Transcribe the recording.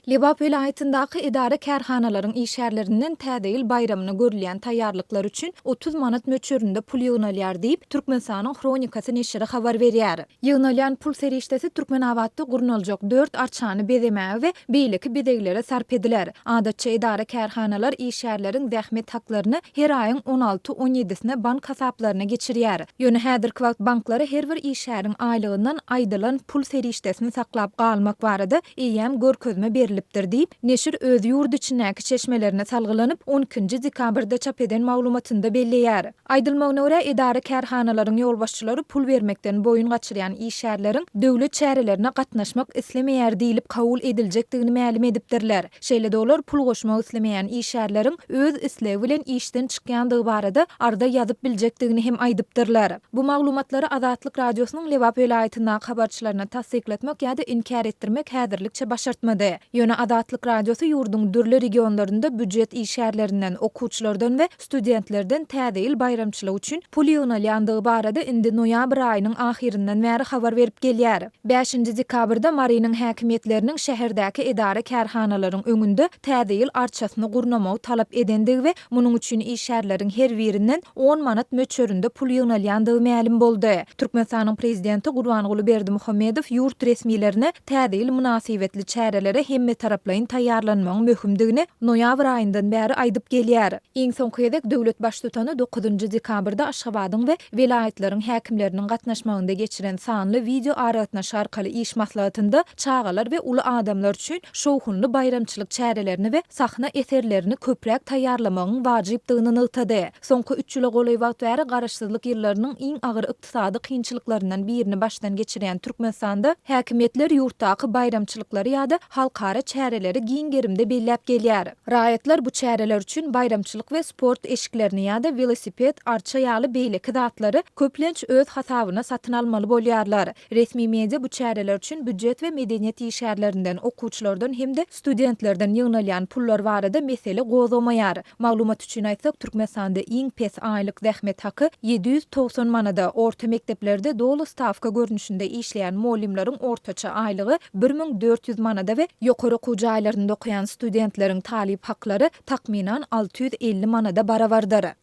Lebap vilayetindäki idare kärhanalaryň işgärlerinden täze ýyl bayramyna görülýän taýýarlyklar üçin 30 manat möçüründe pul ýygnalýar diýip Türkmenistanyň Kronikasy neşri habar berýär. Ýygnalýan pul serişdesi Türkmenawatda gurnaljak 4 arçany bezemäge we beýleki bezeglere sarp ediler. Adatça idare kärhanalar işgärleriň zähmet haklaryny her aýyň 16-17-sine bank hasaplaryna geçirýär. Ýöne häzirki wagt banklary her bir işgäriň aýlygyndan aýdylan pul serişdesini saklap galmak barada eýem görkezme berilipdir diýip neşir öz ýurdu içindäki çeşmelerine salgylanyp 12-nji dekabrda çap eden maglumatynda belleýär. Aýdylmagyna görä idare kärhanalaryň ýolbaşçylary pul bermekden boyun gaçyrýan işgärleriň döwlet çärelerine gatnaşmak islemeýär diýilip kabul edilejekdigini ma'lum edipdirler. Şeýle-de olar pul goşmak islemeýän işgärleriň öz islegi bilen işden çykýandygy barada arda ýazyp biljekdigini hem aýdypdyrlar. Bu maglumatlary Azatlyk radiosynyň Lebap vilayetindäki habarçylaryna tasdikletmek ýa-da inkar etdirmek häzirlikçe başartmady. Ýöne Azatlyk radiosu ýurduň dürli regionlarynda büdjet işgärlerinden, okuwçylardan we studentlerden täze ýyl bayramçylygy üçin pul ýygnalýandygy barada indi noýabr aýynyň ahirinden bäri habar berip gelýär. 5-nji dekabrda Marynyň häkimetleriniň şäherdäki idare kärhanalaryň öňünde täze ýyl arçasyny gurnamagy talap edendigi we munyň üçin işgärleriň her birinden 10 manat möçüründe pul ýygnalýandygy ma'lum boldy. Türkmenistanyň prezidenti Gurbanguly Berdimuhammedow ýurt resmiýlerine täze ýyl münasibetli çärelere hemme taraplaryň taýýarlanmagyň möhümdigini noýabr aýyndan bäri aýdyp gelýär. Iň soňky ýedek döwlet baştutany 9-njy dekabrda Aşgabatyň we vilayetleriň häkimleriniň gatnaşmagynda geçiren sanly video aratnaş arkaly iş maslahatynda çağalar we uly adamlar üçin şowhunly bayramçylyk çärelerini we sahna eserlerini köpräk taýýarlamagyň wajypdygyny ýytady. Soňky 3 ýyla goly wagt bäri garaşsyzlyk ýyllarynyň iň agyr ykdysady kynçylyklарyndan birini başdan geçirýän Türkmenistanda häkimetler ýurtdaky bayramçylyklary ýa-da halkara çäreleri giň gerimde belläp gelýär. Raýatlar bu çäreler üçin bayramçylyk we sport eşiklerini ýa-da velosiped, arça ýaly beýleki zatlary köplenç öz hasabyna satyn almaly bolýarlar. Resmi media bu çäreler üçin büdjet we medeniýet işgärlerinden, okuwçylardan hem-de studentlerden ýygnalýan pullar barada mesele gozamaýar. Maglumat üçin aýtsak, Türkmenistanda iň pes aýlyk zähmet haky 790 manada, orta mekteplerde dolu stavka görnüşinde işleýän molimlaryň ortaça aýlygy 1400 manada we ýokary okuw jaýlarynda okuyan studentleriň talip haklary takminan 650 manada barabardyr.